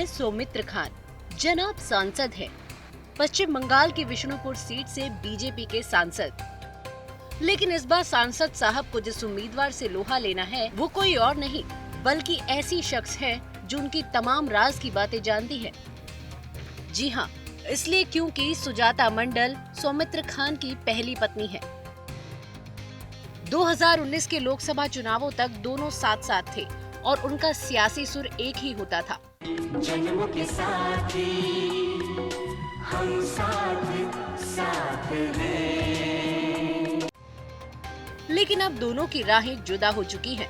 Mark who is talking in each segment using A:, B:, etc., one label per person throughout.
A: हैं सौमित्र खान, जनाब सांसद हैं। पश्चिम बंगाल की विष्णुपुर सीट से बीजेपी के सांसद। लेकिन इस बार सांसद साहब को जिस उम्मीदवार से लोहा लेना है वो कोई और नहीं बल्कि ऐसी शख्स है जो उनकी तमाम राज की बातें जानती है। जी हाँ, इसलिए क्योंकि सुजाता मंडल सौमित्र खान की पहली पत्नी है। 2019 के लोकसभा चुनावों तक दोनों साथ साथ थे और उनका सियासी सुर एक ही होता था।
B: जन्मों के साथी हम साथ हैं।
A: लेकिन अब दोनों की राहें जुदा हो चुकी हैं।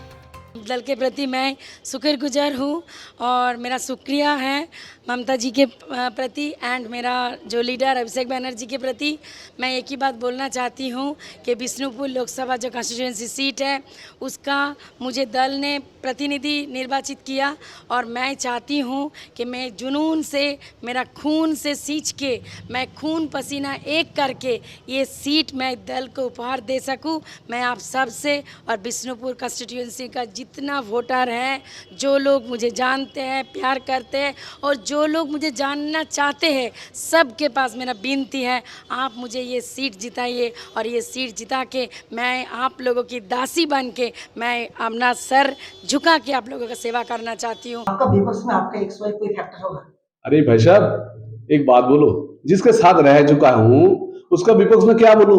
C: दल के प्रति मैं शुक्रगुजार हूँ और मेरा शुक्रिया है ममता जी के प्रति एंड मेरा जो लीडर अभिषेक बनर्जी के प्रति। मैं एक ही बात बोलना चाहती हूँ कि बिष्णुपुर लोकसभा जो कॉन्स्टिट्यूएंसी सीट है उसका मुझे दल ने प्रतिनिधि निर्वाचित किया और मैं चाहती हूँ कि मैं जुनून से, मेरा खून से सींच के, मैं खून पसीना एक करके ये सीट मैं दल को उपहार दे सकूँ। मैं आप सब से और बिष्णुपुर कॉन्स्टिट्यूएंसी का जितना वोटर है, जो लोग मुझे जानते हैं, प्यार करते हैं और जो लोग मुझे जानना चाहते हैं, सबके पास मेरा विनती है, आप मुझे ये सीट जिताइए और ये सीट जिता के मैं आप लोगों की दासी बन के मैं अपना सर झुका के आप लोगों का सेवा करना चाहती हूँ।
D: आपका विपक्ष में आपका एक्स वाई कोई फैक्टर होगा?
E: अरे भाई साहब, एक बात बोलो, जिसके साथ रह चुका हूँ उसका विपक्ष में क्या बोलूं?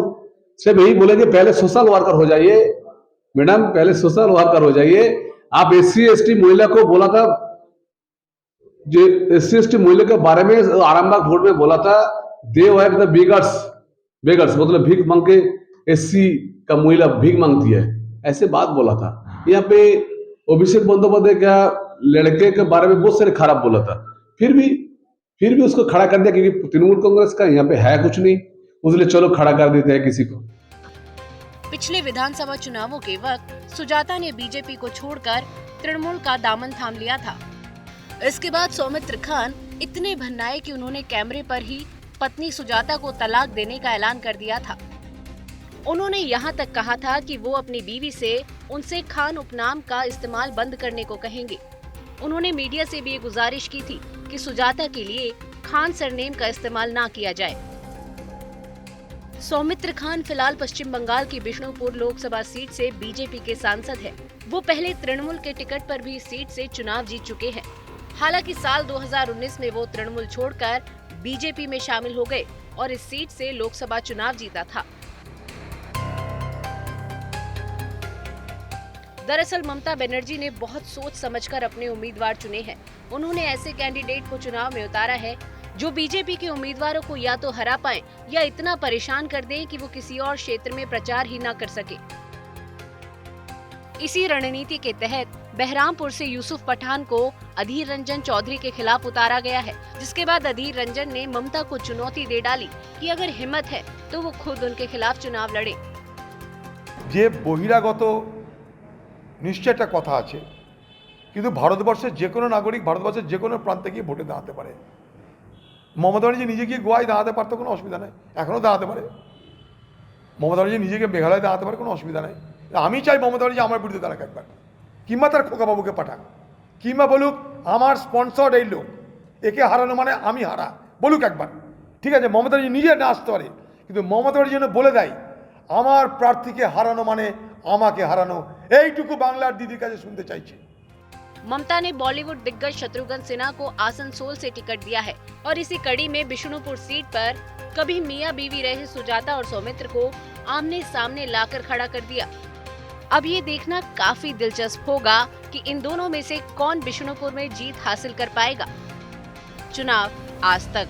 E: सिर्फ यही बोलेंगे पहले सोशल वर्कर हो जाइए मैडम, पहले सोशल वर्कर हो जाइए। आप एससी एसटी महिला को बोला था, जो एससी एसटी महिला के बारे में आरामबाग बोर्ड में बोला था, दे हैव द बेगर्स मतलब भीख मांग के एससी का महिला भीख मांगती है, ऐसे बात बोला था। यहाँ पे अभिषेक बंदोपाध्याय का लड़के के बारे में बहुत सारे खराब बोला था, फिर भी उसको खड़ा कर दिया क्योंकि तृणमूल कांग्रेस का यहाँ पे है कुछ नहीं, उसलिए चलो खड़ा कर देते हैं किसी को।
A: पिछले विधानसभा चुनावों के वक्त सुजाता ने बीजेपी को छोड़कर तृणमूल का दामन थाम लिया था। इसके बाद सौमित्र खान इतने भन्नाए कि उन्होंने कैमरे पर ही पत्नी सुजाता को तलाक देने का ऐलान कर दिया था। उन्होंने यहाँ तक कहा था कि वो अपनी बीवी से उनसे खान उपनाम का इस्तेमाल बंद करने को कहेंगे। उन्होंने मीडिया से भी ये गुजारिश की थी कि सुजाता के लिए खान सरनेम का इस्तेमाल ना किया जाए। सौमित्र खान फिलहाल पश्चिम बंगाल की बिष्णुपुर लोकसभा सीट से बीजेपी के सांसद हैं। वो पहले तृणमूल के टिकट पर भी इस सीट से चुनाव जीत चुके हैं। हालांकि साल 2019 में वो तृणमूल छोड़कर बीजेपी में शामिल हो गए और इस सीट से लोकसभा चुनाव जीता था। दरअसल ममता बनर्जी ने बहुत सोच समझकर अपने उम्मीदवार चुने हैं। उन्होंने ऐसे कैंडिडेट को चुनाव में उतारा है जो बीजेपी के उम्मीदवारों को या तो हरा पाएं या इतना परेशान कर दें कि वो किसी और क्षेत्र में प्रचार ही ना कर सके। इसी रणनीति के तहत बहरामपुर से यूसुफ पठान को अधीर रंजन चौधरी के खिलाफ उतारा गया है, जिसके बाद अधीर रंजन ने ममता को चुनौती दे डाली कि अगर हिम्मत है तो वो खुद उनके खिलाफ चुनाव लड़े।
F: जे बहिरागत निश्चय एक कथा आछे, किन्तु भारतवर्षेर जे कोनो नागरिक भारतवर्षेर जे कोनो प्रान्ते गिये भोटे दाঁড়াতে पारे। ममता बनर्जी নিজে গিয়ে গোয়ায় দাঁড়াতে পারতো, কোনো অসুবিধা নাই, এখনো দাঁড়াতে পারে। মমতা बनर्जी নিজে গিয়ে মেঘালয় দাঁড়াতে পারে, কোনো অসুবিধা নাই। আমি চাই মমতা बनर्जी আমার বিরুদ্ধে দাঁড়াক একবার, কিংবা তার খোকা বাবুকে পাঠাক, কিংবা বলুক আমার স্পন্সর এই লোক, একে হারানো মানে আমি হারা, বলুক একবার। ঠিক আছে, মমতা बनर्जी নিজে না আসতে পারে, কিন্তু মমতা बनर्जी যেন বলে দেয় আমার প্রার্থীকে হারানো মানে আমাকে হারানো, এইটুকু বাংলার দিদির কাছে শুনতে চাইছি।
A: ममता ने बॉलीवुड दिग्गज शत्रुघ्न सिन्हा को आसनसोल से टिकट दिया है और इसी कड़ी में बिष्णुपुर सीट पर कभी मियां बीवी रहे सुजाता और सौमित्र को आमने सामने लाकर खड़ा कर दिया। अब ये देखना काफी दिलचस्प होगा कि इन दोनों में से कौन बिष्णुपुर में जीत हासिल कर पाएगा। चुनाव आज तक।